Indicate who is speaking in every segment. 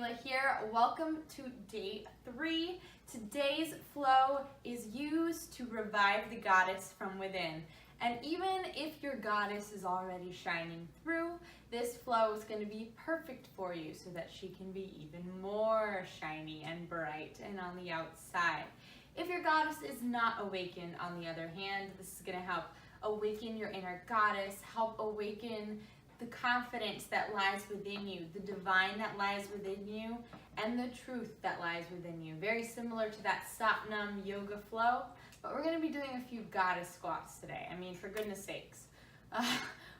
Speaker 1: Kaila here. Welcome to day 3. Today's flow is used to revive the goddess from within. And even if your goddess is already shining through, this flow is going to be perfect for you so that she can be even more shiny and bright and on the outside. If your goddess is not awakened, on the other hand, this is going to help awaken your inner goddess, help awaken the confidence that lies within you, the divine that lies within you, and the truth that lies within you. Very similar to that Satnam yoga flow, but we're going to be doing a few goddess squats today. I mean, for goodness sakes.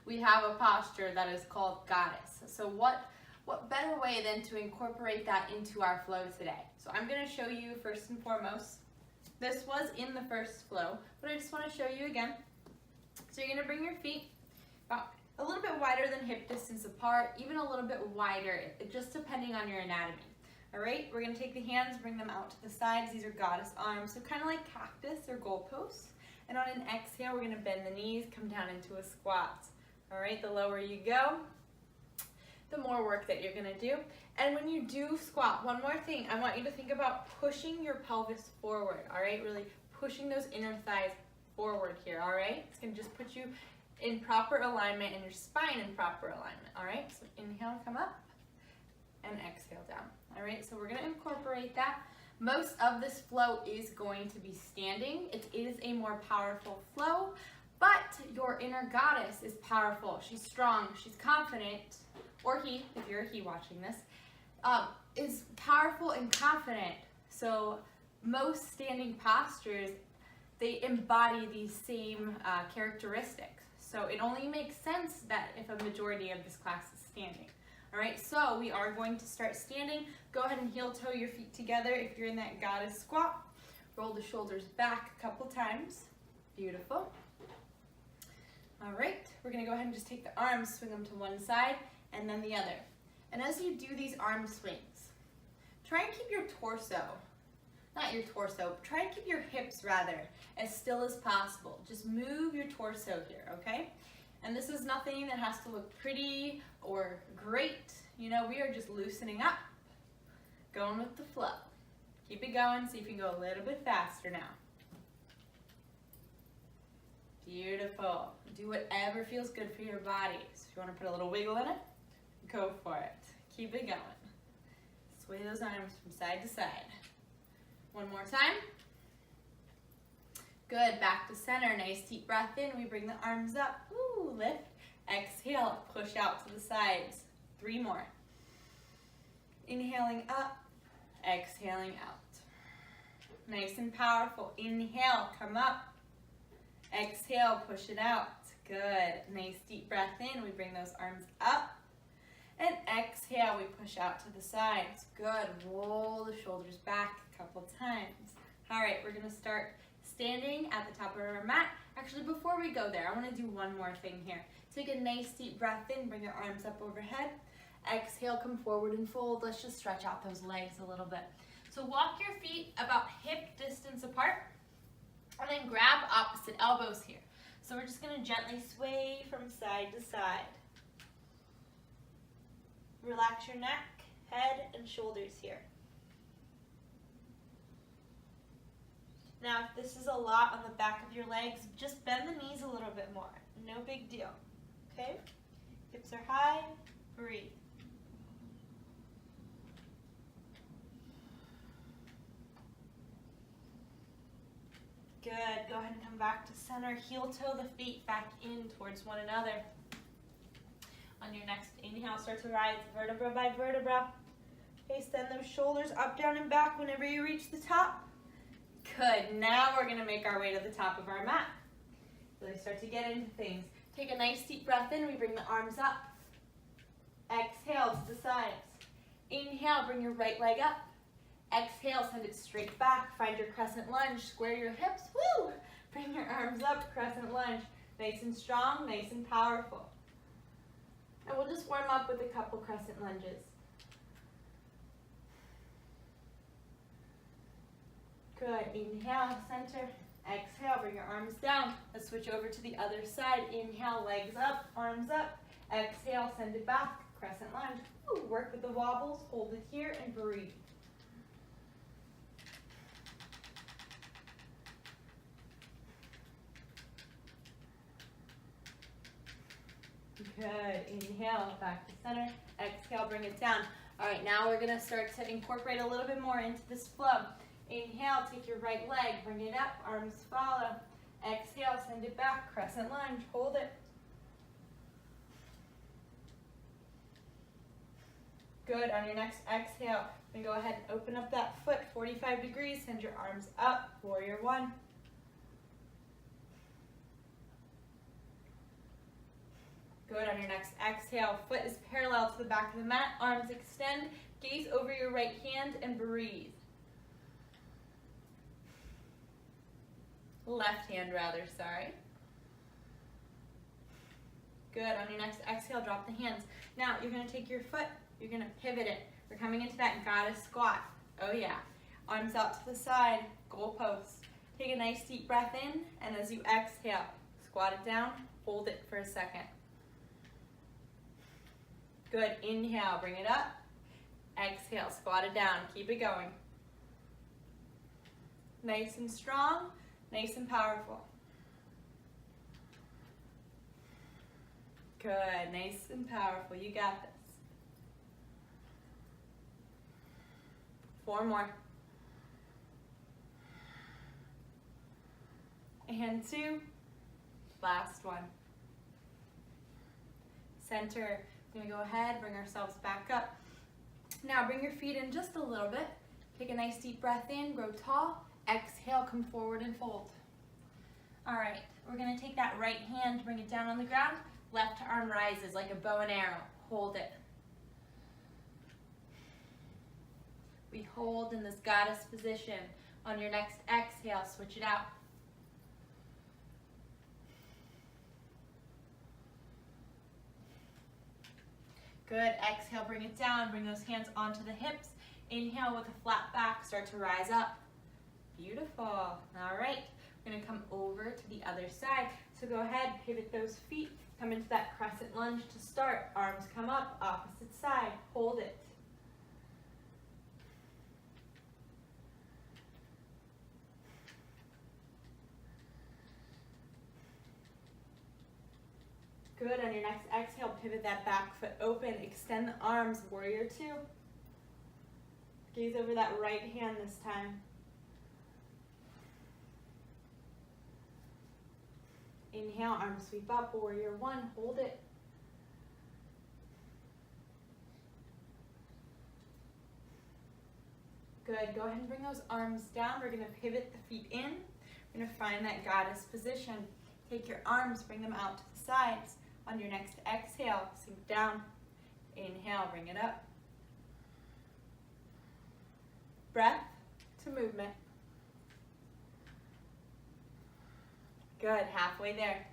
Speaker 1: We have a posture that is called goddess. So what better way than to incorporate that into our flow today? So I'm going to show you first and foremost. This was in the first flow, but I just want to show you again. So you're going to bring your feet about a little bit wider than hip distance apart, even a little bit wider, just depending on your anatomy. All right, we're going to take the hands, bring them out to the sides. These are goddess arms, so kind of like cactus or goalposts. And on an exhale, we're going to bend the knees, come down into a squat. All right, the lower you go, the more work that you're going to do. And when you do squat, one more thing, I want you to think about pushing your pelvis forward, all right? Really pushing those inner thighs forward here, all right? It's going to just put you in proper alignment and your spine in proper alignment, all right? So inhale, come up, and exhale down, all right? So we're going to incorporate that. Most of this flow is going to be standing. It is a more powerful flow, but your inner goddess is powerful. She's strong, she's confident, or he, if you're a he watching this, is powerful and confident. So most standing postures, they embody these same characteristics. So it only makes sense that if a majority of this class is standing. All right, so we are going to start standing. Go ahead and heel toe your feet together if you're in that goddess squat. Roll the shoulders back a couple times. Beautiful. All right, we're gonna go ahead and just take the arms, swing them to one side and then the other. And as you do these arm swings, try and keep your torso, not your torso, try and keep your hips rather as still as possible. Just move your torso here, okay? And this is nothing that has to look pretty or great. You know, we are just loosening up, going with the flow. Keep it going, see if you can go a little bit faster now. Beautiful. Do whatever feels good for your body. So if you want to put a little wiggle in it, go for it. Keep it going. Sway those arms from side to side. One more time. Good, back to center. Nice deep breath in. We bring the arms up. Ooh, lift. Exhale, push out to the sides. 3 more. Inhaling up, exhaling out. Nice and powerful. Inhale, come up. Exhale, push it out. Good. Nice deep breath in. We bring those arms up. And exhale, we push out to the sides. Good. Roll the shoulders back a couple times. All right, we're going to start standing at the top of our mat. Actually, before we go there, I want to do one more thing here. Take a nice deep breath in, bring your arms up overhead. Exhale, come forward and fold. Let's just stretch out those legs a little bit. So walk your feet about hip distance apart, and then grab opposite elbows here. So we're just going to gently sway from side to side. Relax your neck, head, and shoulders here. Now, if this is a lot on the back of your legs, just bend the knees a little bit more. No big deal, okay? Hips are high, breathe. Good, go ahead and come back to center. Heel toe the feet back in towards one another. On your next inhale, start to rise vertebra by vertebra. Okay, send those shoulders up, down, and back whenever you reach the top. Good, now we're gonna make our way to the top of our mat. Really start to get into things. Take a nice deep breath in, we bring the arms up. Exhale to the sides. Inhale, bring your right leg up. Exhale, send it straight back. Find your crescent lunge, square your hips, woo! Bring your arms up, crescent lunge. Nice and strong, nice and powerful. And we'll just warm up with a couple crescent lunges. Good, inhale, center. Exhale, bring your arms down. Let's switch over to the other side. Inhale, legs up, arms up. Exhale, send it back, crescent lunge. Ooh, work with the wobbles, hold it here and breathe. Good, inhale, back to center, exhale, bring it down. All right, now we're gonna start to incorporate a little bit more into this flow. Inhale, take your right leg, bring it up, arms follow. Exhale, send it back, crescent lunge, hold it. Good, on your next exhale, then go ahead and open up that foot 45 degrees, send your arms up, warrior one. Good, on your next exhale, foot is parallel to the back of the mat, arms extend, gaze over your right hand and breathe. Left hand rather, sorry. Good, on your next exhale, drop the hands. Now, you're gonna take your foot, you're gonna pivot it. We're coming into that goddess squat. Oh yeah. Arms out to the side, goalposts. Take a nice deep breath in, and as you exhale, squat it down, hold it for a second. Good, inhale, bring it up. Exhale, squat it down, keep it going. Nice and strong, nice and powerful. Good, nice and powerful, you got this. 4 more. And 2, last one. Center. We're gonna go ahead, bring ourselves back up. Now bring your feet in just a little bit. Take a nice deep breath in, grow tall. Exhale, come forward and fold. All right, we're gonna take that right hand, bring it down on the ground. Left arm rises like a bow and arrow. Hold it. We hold in this goddess position. On your next exhale, switch it out. Good, exhale, bring it down, bring those hands onto the hips. Inhale with a flat back, start to rise up. Beautiful, all right. We're gonna come over to the other side. So go ahead, pivot those feet, come into that crescent lunge to start. Arms come up, opposite side, hold it. Good, on your next exhale, pivot that back foot open, extend the arms, warrior two. Gaze over that right hand this time. Inhale, arms sweep up, warrior one, hold it. Good, go ahead and bring those arms down. We're gonna pivot the feet in. We're gonna find that goddess position. Take your arms, bring them out to the sides. On your next exhale, sink down. Inhale, bring it up. Breath to movement. Good, halfway there.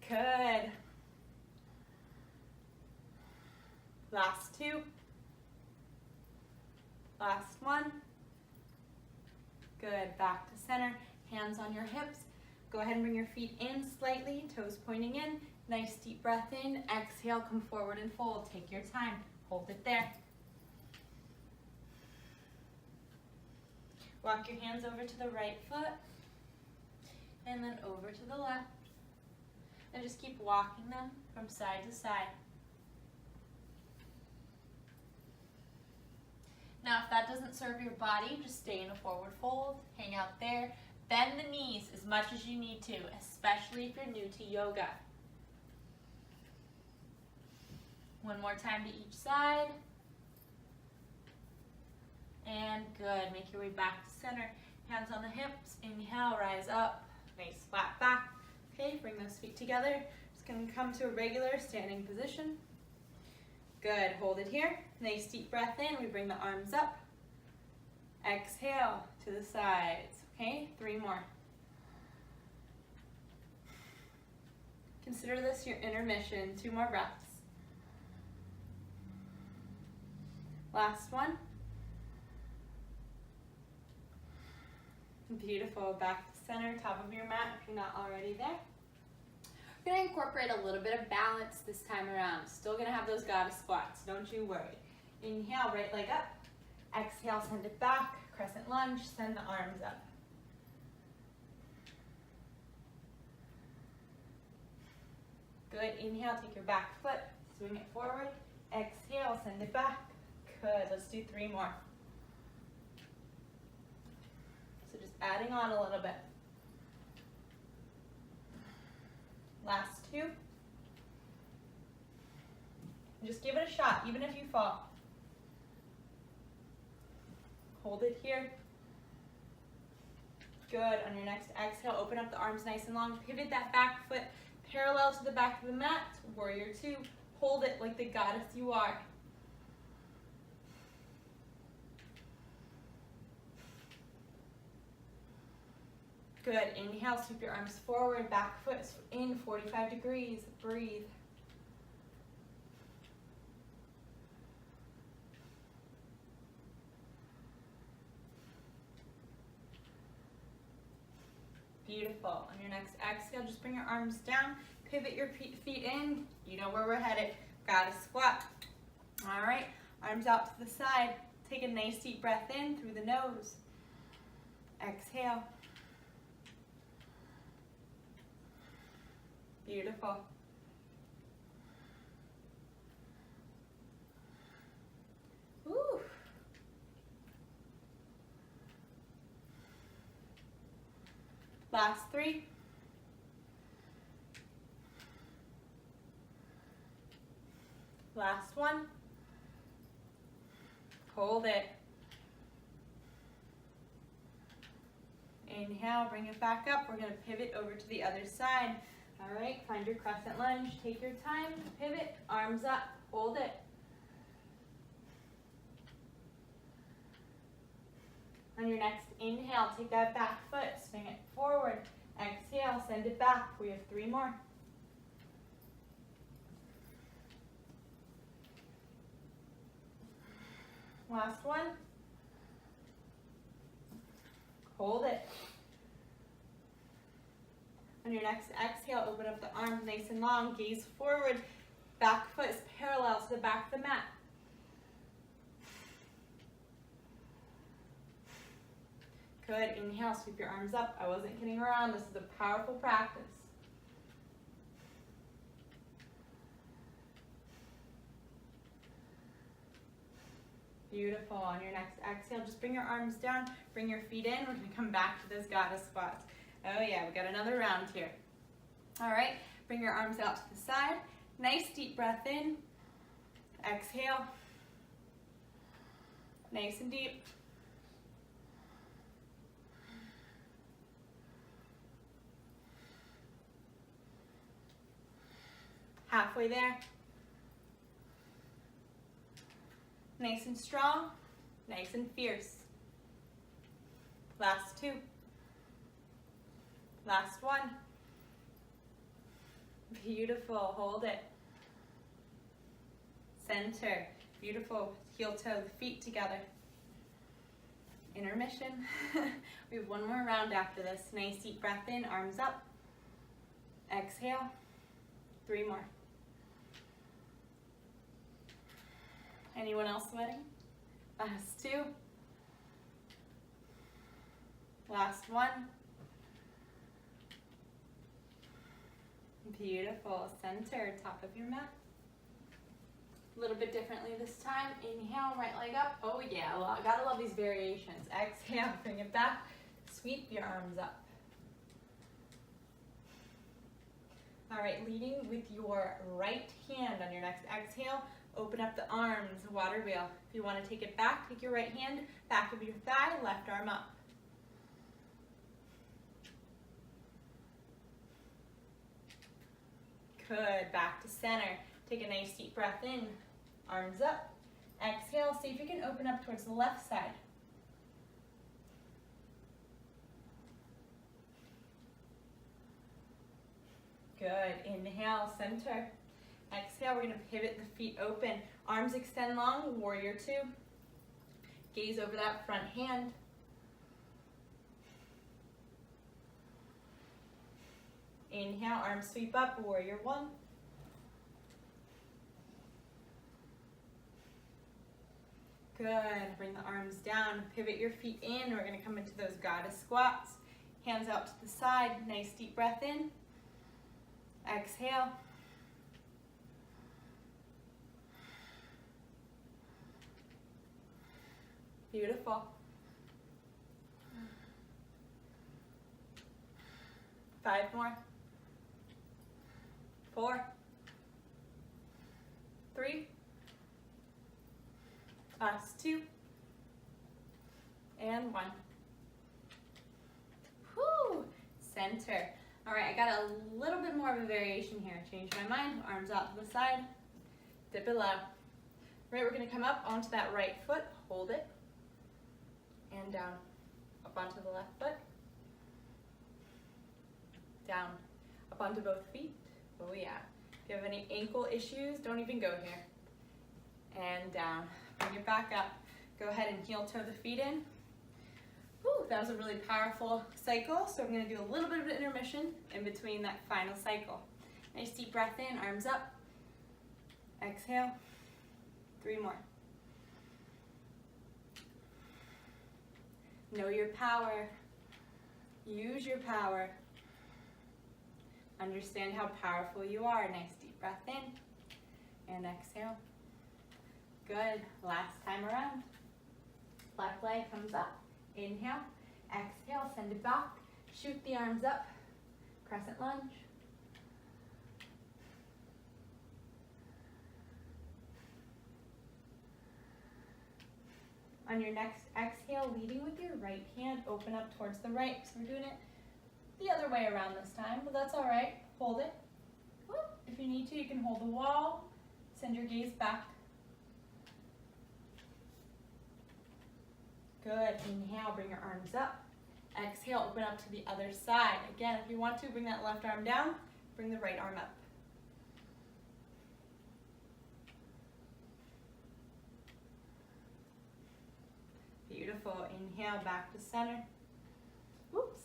Speaker 1: Good. Last 2. Last 1. Good, back to center. Hands on your hips. Go ahead and bring your feet in slightly, toes pointing in. Nice deep breath in. Exhale, come forward and fold. Take your time. Hold it there. Walk your hands over to the right foot and then over to the left. And just keep walking them from side to side. Now, if that doesn't serve your body, just stay in a forward fold, hang out there. Bend the knees as much as you need to, especially if you're new to yoga. One more time to each side. And good, make your way back to center. Hands on the hips, inhale, rise up. Nice flat back. Okay, bring those feet together. Just gonna come to a regular standing position. Good, hold it here. Nice deep breath in, we bring the arms up. Exhale to the sides, okay? 3 more. Consider this your intermission, 2 more breaths. Last one. Beautiful, back to center, top of your mat if you're not already there. We're gonna incorporate a little bit of balance this time around. Still gonna have those goddess squats, don't you worry. Inhale, right leg up. Exhale, send it back. Crescent lunge, send the arms up. Good, inhale, take your back foot, swing it forward. Exhale, send it back. Good, let's do 3 more. So just adding on a little bit. Last 2. Just give it a shot, even if you fall. Hold it here. Good, on your next exhale, open up the arms nice and long. Pivot that back foot parallel to the back of the mat. Warrior 2, hold it like the goddess you are. Good, inhale, sweep your arms forward, back foot in 45 degrees, breathe. Beautiful. On your next exhale, just bring your arms down, pivot your feet in. You know where we're headed. Goddess squat. All right, arms out to the side. Take a nice deep breath in through the nose. Exhale. Beautiful. Woo. Last 3. Last 1. Hold it. Inhale, bring it back up. We're going to pivot over to the other side. All right, find your crescent lunge. Take your time, pivot, arms up, hold it. On your next inhale, take that back foot, swing it forward. Exhale, send it back. We have 3 more. Last 1. Hold it. On your next exhale, open up the arms nice and long, gaze forward. Back foot is parallel to the back of the mat. Good, inhale, sweep your arms up. I wasn't kidding around, this is a powerful practice. Beautiful, on your next exhale, just bring your arms down, bring your feet in. We're gonna come back to those goddess squats. Oh yeah, we got another round here. All right, bring your arms out to the side. Nice deep breath in. Exhale. Nice and deep. Halfway there. Nice and strong, nice and fierce. Last 2. Last 1. Beautiful, hold it. Center, beautiful, heel toe, the feet together. Intermission. We have 1 more round after this. Nice deep breath in, arms up. Exhale, 3 more. Anyone else sweating? Last 2. Last 1. Beautiful. Center, top of your mat. A little bit differently this time. Inhale, right leg up. Oh yeah, gotta love these variations. Exhale, bring it back. Sweep your arms up. All right, leading with your right hand on your next exhale. Open up the arms, water wheel. If you want to take it back, take your right hand, back of your thigh, left arm up. Good, back to center. Take a nice deep breath in, arms up. Exhale, see if you can open up towards the left side. Good, inhale, center. Exhale, we're going to pivot the feet open. Arms extend long, warrior 2. Gaze over that front hand. Inhale, arms sweep up, warrior one. Good, bring the arms down, pivot your feet in. We're gonna come into those goddess squats. Hands out to the side, nice deep breath in. Exhale. Beautiful. 5 more. 4. 3. Last 2. And 1. Whoo! Center. All right, I got a little bit more of a variation here. Change my mind, arms out to the side, dip it low. Right, we're gonna come up onto that right foot, hold it, and down. Up onto the left foot, down. Up onto both feet, oh yeah. If you have any ankle issues, don't even go here. And down, bring it back up. Go ahead and heel toe the feet in. Whew, that was a really powerful cycle, so I'm gonna do a little bit of an intermission in between that final cycle. Nice deep breath in, arms up. Exhale, 3 more. Know your power, use your power. Understand how powerful you are. Nice deep breath in, and exhale. Good, last time around. Left leg comes up. Inhale, exhale, send it back, shoot the arms up, crescent lunge. On your next exhale, leading with your right hand, open up towards the right. So we're doing it the other way around this time, but that's all right. Hold it. If you need to, you can hold the wall, send your gaze back. Good, inhale, bring your arms up. Exhale, open up to the other side. Again, if you want to, bring that left arm down, bring the right arm up. Beautiful, inhale, back to center. Whoops.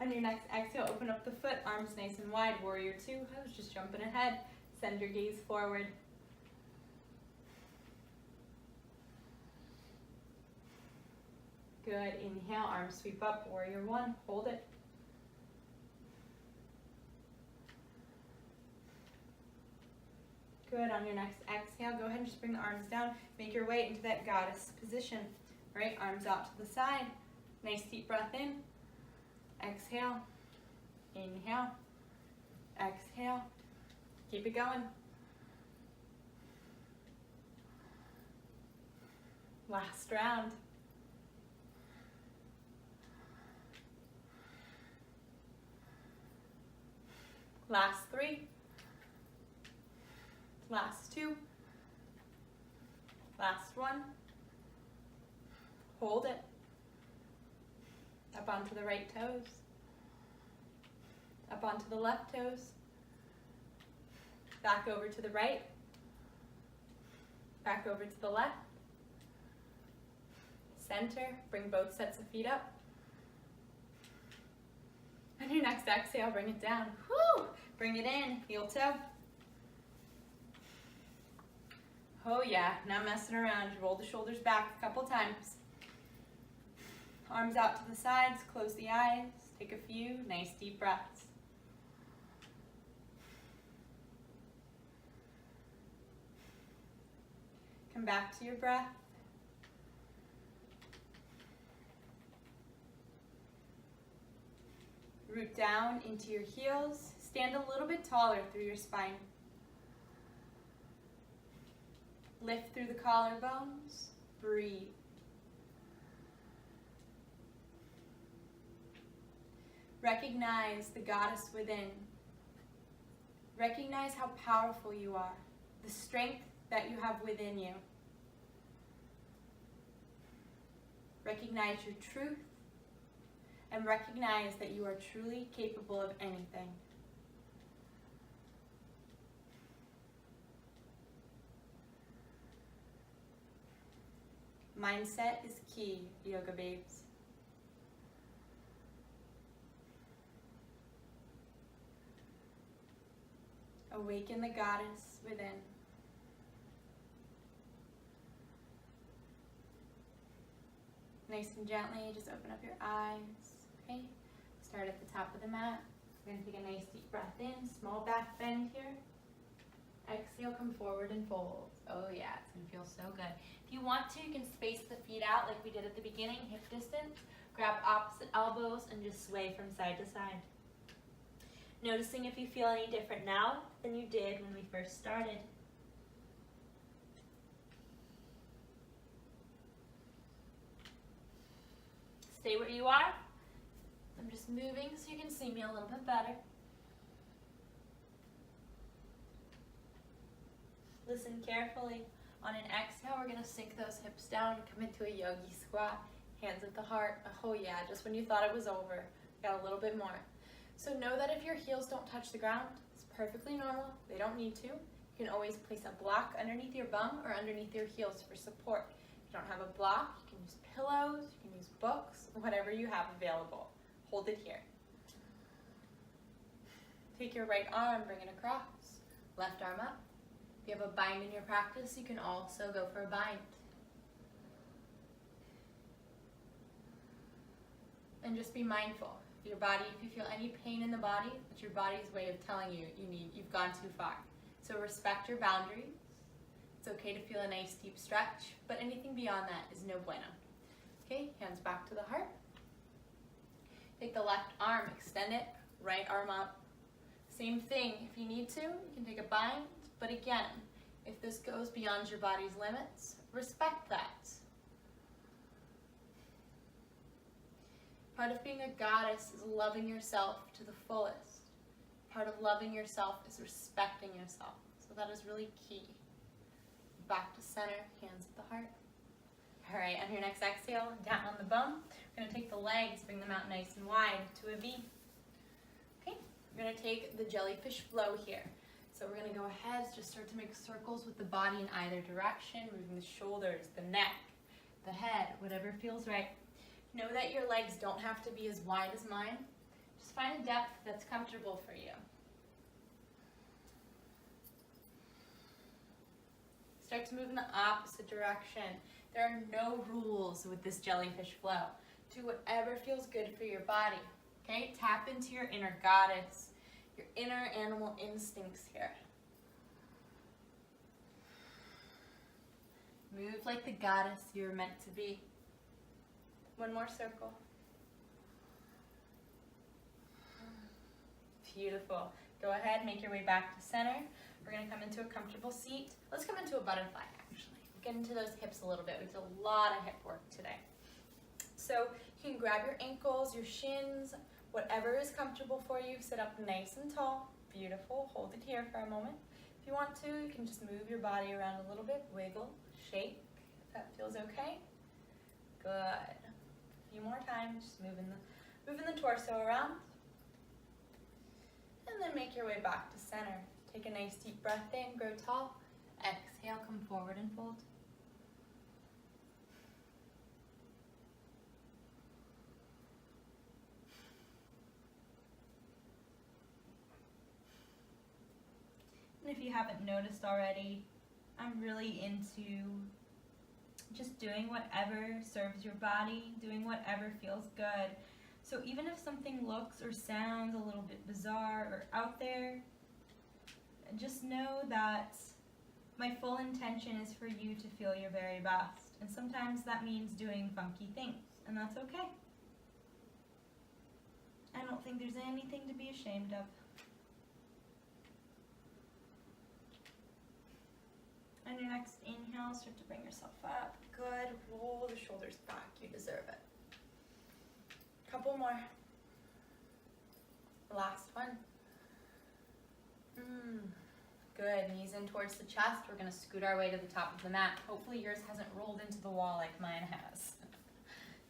Speaker 1: On your next exhale, open up the foot, arms nice and wide, warrior two. I was just jumping ahead. Send your gaze forward. Good, inhale, arms sweep up, warrior one, hold it. Good, on your next exhale, go ahead and just bring the arms down, make your way into that goddess position. Right, arms out to the side, nice deep breath in, exhale, inhale, exhale, keep it going. Last round. Last 3, last 2, last 1, hold it, up onto the right toes, up onto the left toes, back over to the right, back over to the left, center, bring both sets of feet up. On your next exhale, bring it down. Woo! Bring it in, heel toe. Oh yeah, not messing around. Roll the shoulders back a couple times. Arms out to the sides, close the eyes, take a few nice deep breaths. Come back to your breath. Root down into your heels. Stand a little bit taller through your spine. Lift through the collarbones. Breathe. Recognize the goddess within. Recognize how powerful you are, the strength that you have within you. Recognize your truth. And recognize that you are truly capable of anything. Mindset is key, yoga babes. Awaken the goddess within. Nice and gently, just open up your eyes, okay? Start at the top of the mat. We're gonna take a nice deep breath in, small back bend here. Exhale, come forward and fold. Oh yeah, it's gonna feel so good. If you want to, you can space the feet out like we did at the beginning, hip distance. Grab opposite elbows and just sway from side to side. Noticing if you feel any different now than you did when we first started. Stay where you are. I'm just moving so you can see me a little bit better. Listen carefully. On an exhale, we're going to sink those hips down and come into a yogi squat. Hands at the heart. Oh yeah, just when you thought it was over, got a little bit more. So know that if your heels don't touch the ground, it's perfectly normal. They don't need to. You can always place a block underneath your bum or underneath your heels for support. If you don't have a block, you can use pillows, you can use books, whatever you have available. Hold it here. Take your right arm, bring it across. Left arm up. If you have a bind in your practice, you can also go for a bind. And just be mindful. Your body, if you feel any pain in the body, it's your body's way of telling you you've gone too far. So respect your boundaries. It's okay to feel a nice deep stretch, but anything beyond that is no bueno. Okay, hands back to the heart. Take the left arm, extend it, right arm up. Same thing, if you need to, you can take a bind, but again, if this goes beyond your body's limits, respect that. Part of being a goddess is loving yourself to the fullest. Part of loving yourself is respecting yourself. So that is really key. Back to center, hands at the heart. All right, on your next exhale, down on the bum. We're gonna take the legs, bring them out nice and wide to a V. Okay, we're gonna take the jellyfish flow here. So we're gonna go ahead, just start to make circles with the body in either direction, moving the shoulders, the neck, the head, whatever feels right. Know that your legs don't have to be as wide as mine. Just find a depth that's comfortable for you. Start to move in the opposite direction. There are no rules with this jellyfish flow. Do whatever feels good for your body. Okay? Tap into your inner goddess, your inner animal instincts here. Move like the goddess you're meant to be. One more circle. Beautiful. Go ahead, make your way back to center. We're gonna come into a comfortable seat. Let's come into a butterfly, actually. Get into those hips a little bit. We did a lot of hip work today. So you can grab your ankles, your shins, whatever is comfortable for you. Sit up nice and tall. Beautiful. Hold it here for a moment. If you want to, you can just move your body around a little bit. Wiggle, shake, if that feels okay. Good. A few more times, just moving the torso around. And then make your way back to center. Take a nice deep breath in, grow tall. Exhale, come forward and fold. And if you haven't noticed already, I'm really into just doing whatever serves your body, doing whatever feels good. So even if something looks or sounds a little bit bizarre or out there, just know that my full intention is for you to feel your very best. And sometimes that means doing funky things, and that's okay. I don't think there's anything to be ashamed of. On your next inhale, start to bring yourself up. Good. Roll the shoulders back. You deserve it. Couple more. Last one. Good. Knees in towards the chest. We're going to scoot our way to the top of the mat. Hopefully yours hasn't rolled into the wall like mine has.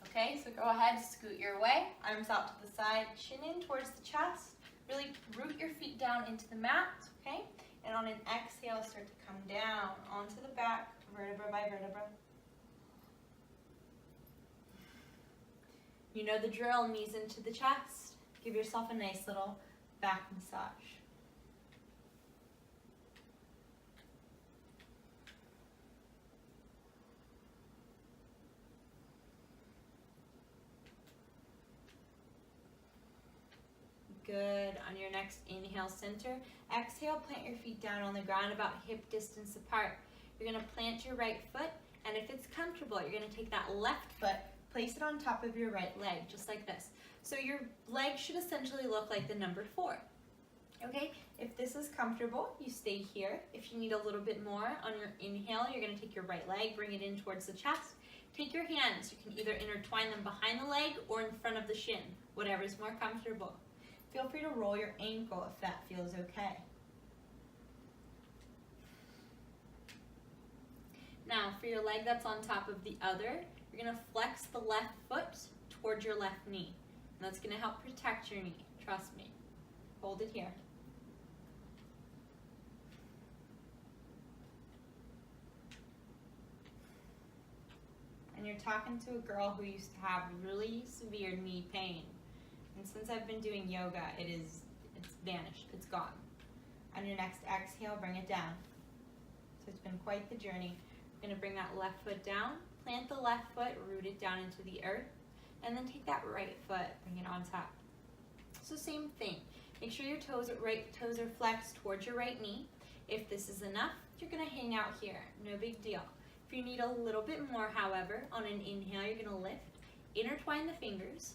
Speaker 1: Okay, so go ahead, scoot your way. Arms out to the side, chin in towards the chest. Really root your feet down into the mat, okay? And on an exhale, start to come down onto the back, vertebra by vertebra. You know the drill, knees into the chest. Give yourself a nice little back massage. Good. On your next inhale, center. Exhale, plant your feet down on the ground about hip distance apart. You're going to plant your right foot, and if it's comfortable, you're going to take that left foot, place it on top of your right leg, just like this. So your leg should essentially look like the number 4. Okay, if this is comfortable, you stay here. If you need a little bit more on your inhale, you're going to take your right leg, bring it in towards the chest. Take your hands. You can either intertwine them behind the leg or in front of the shin, whatever is more comfortable. Feel free to roll your ankle if that feels okay. Now, for your leg that's on top of the other, you're going to flex the left foot towards your left knee. And that's going to help protect your knee. Trust me. Hold it here. And you're talking to a girl who used to have really severe knee pain. And since I've been doing yoga, it's vanished, it's gone. On your next exhale, bring it down. So it's been quite the journey. You're gonna bring that left foot down, plant the left foot, root it down into the earth, and then take that right foot, bring it on top. So same thing. Make sure your right toes are flexed towards your right knee. If this is enough, you're gonna hang out here, no big deal. If you need a little bit more, however, on an inhale, you're gonna lift, intertwine the fingers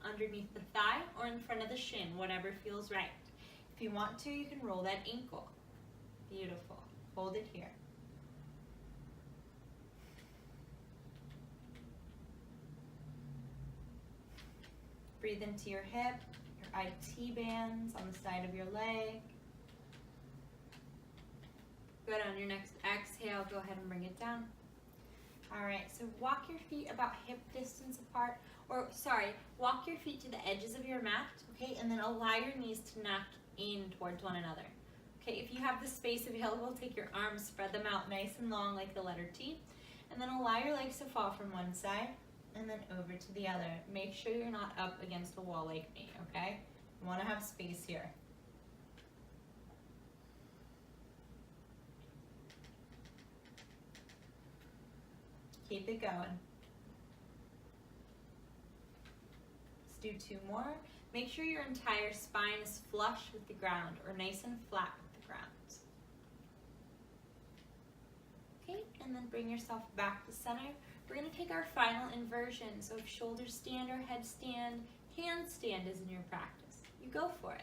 Speaker 1: underneath the thigh or in front of the shin, whatever feels right. If you want to, you can roll that ankle. Beautiful. Hold it here. Breathe into your hip, your IT bands on the side of your leg. Good. On your next exhale, go ahead and bring it down. All right, so walk your feet about hip distance apart, walk your feet to the edges of your mat, okay, and then allow your knees to knock in towards one another. Okay, if you have the space available, take your arms, spread them out nice and long like the letter T, and then allow your legs to fall from one side and then over to the other. Make sure you're not up against a wall like me, okay? You want to have space here. Keep it going. Let's do 2 more. Make sure your entire spine is flush with the ground or nice and flat with the ground. Okay, and then bring yourself back to center. We're going to take our final inversion. So if shoulder stand or headstand, handstand is in your practice, you go for it.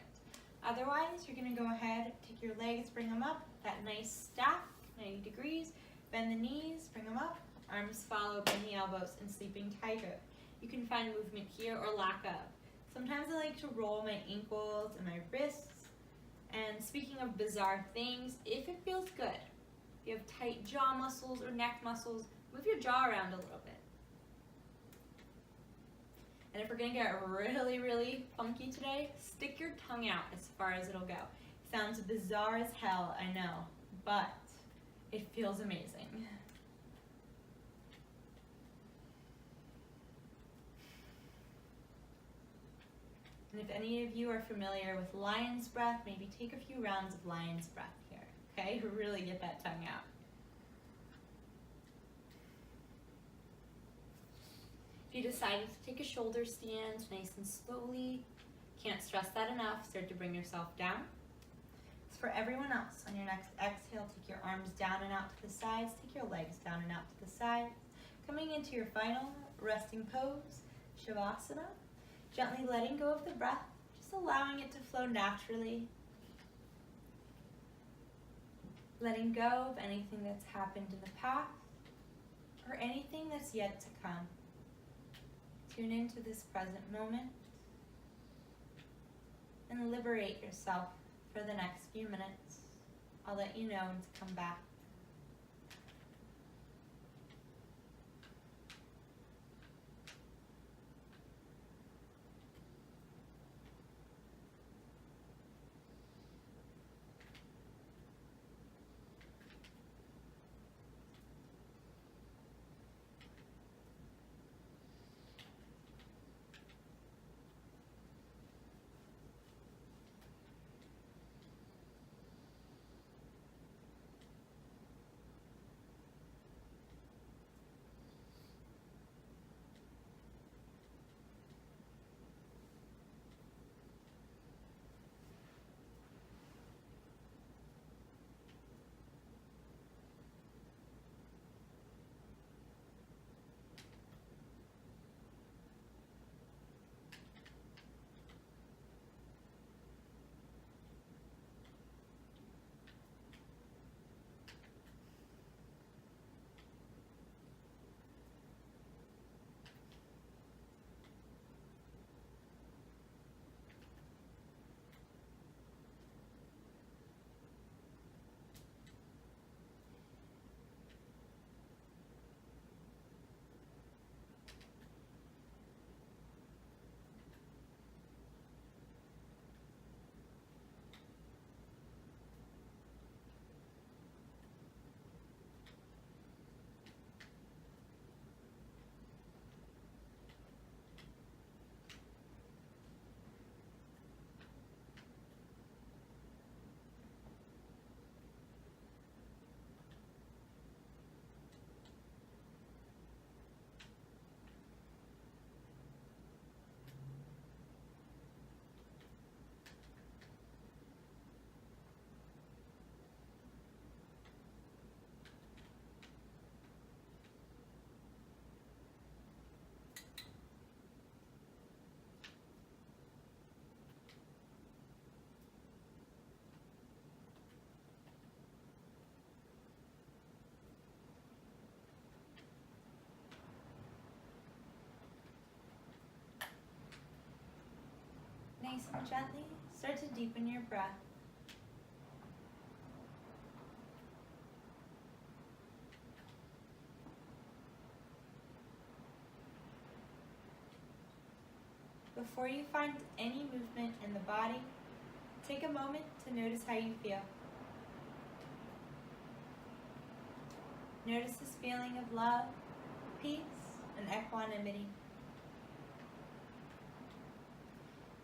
Speaker 1: Otherwise, you're going to go ahead, take your legs, bring them up, that nice stack, 90 degrees, bend the knees, bring them up. Arms follow, bend the elbows, and sleeping tiger. You can find movement here or lack of. Sometimes I like to roll my ankles and my wrists. And speaking of bizarre things, if it feels good, if you have tight jaw muscles or neck muscles, move your jaw around a little bit. And if we're gonna get really, really funky today, stick your tongue out as far as it'll go. Sounds bizarre as hell, I know, but it feels amazing. And if any of you are familiar with lion's breath, maybe take a few rounds of lion's breath here, okay? Really get that tongue out. If you decided to take a shoulder stand nice and slowly, can't stress that enough, start to bring yourself down. It's for everyone else. On your next exhale, take your arms down and out to the sides, take your legs down and out to the sides. Coming into your final resting pose, Shavasana. Gently letting go of the breath, just allowing it to flow naturally. Letting go of anything that's happened in the past or anything that's yet to come. Tune into this present moment and liberate yourself for the next few minutes. I'll let you know when to come back. Nice and gently, start to deepen your breath. Before you find any movement in the body, take a moment to notice how you feel. Notice this feeling of love, peace, and equanimity.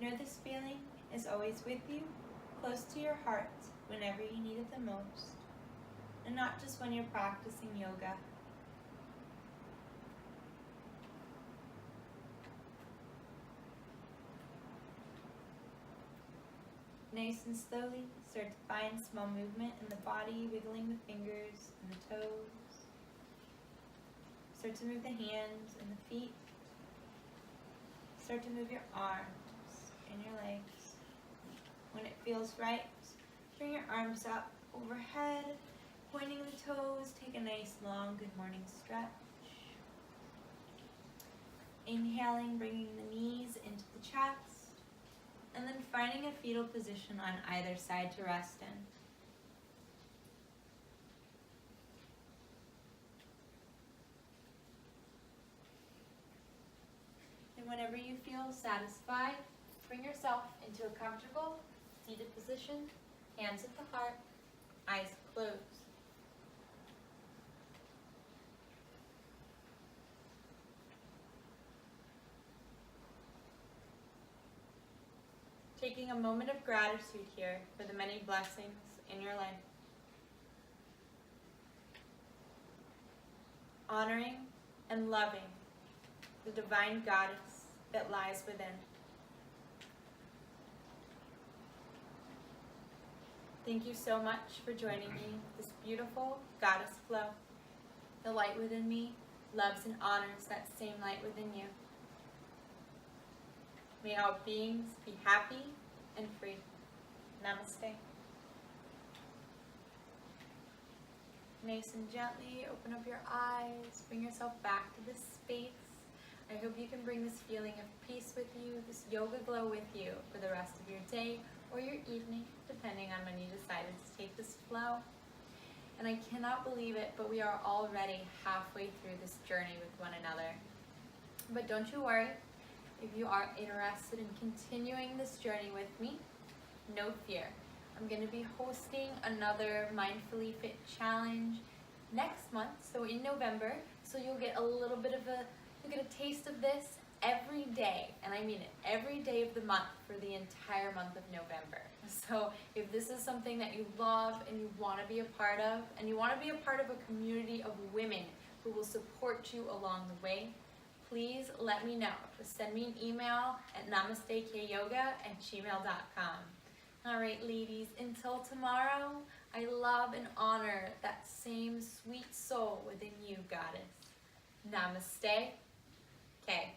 Speaker 1: Know this feeling is always with you, close to your heart whenever you need it the most, and not just when you're practicing yoga. Nice and slowly, start to find small movement in the body, wiggling the fingers and the toes. Start to move the hands and the feet. Start to move your arms and your legs. When it feels right, bring your arms up overhead, pointing the toes. Take a nice long good morning stretch. Inhaling, bringing the knees into the chest. And then finding a fetal position on either side to rest in. And whenever you feel satisfied, bring yourself into a comfortable seated position, hands at the heart, eyes closed. Taking a moment of gratitude here for the many blessings in your life. Honoring and loving the divine goddess that lies within. Thank you so much for joining me, this beautiful goddess flow. The light within me loves and honors that same light within you. May all beings be happy and free. Namaste. Nice and gently open up your eyes. Bring yourself back to this space. I hope you can bring this feeling of peace with you, this yoga glow with you for the rest of your day or your evening, depending on when you decided to take this flow. And I cannot believe it, but we are already halfway through this journey with one another. But don't you worry. If you are interested in continuing this journey with me, no fear. I'm going to be hosting another Mindfully Fit challenge next month, so in November. So you'll get you'll get a taste of this every day, and I mean it, every day of the month for the entire month of November. So if this is something that you love and you want to be a part of, and you want to be a part of a community of women who will support you along the way, please let me know. Just send me an email at namasteKyoga@gmail.com. All right, ladies, until tomorrow, I love and honor that same sweet soul within you, goddess. Namaste. Okay.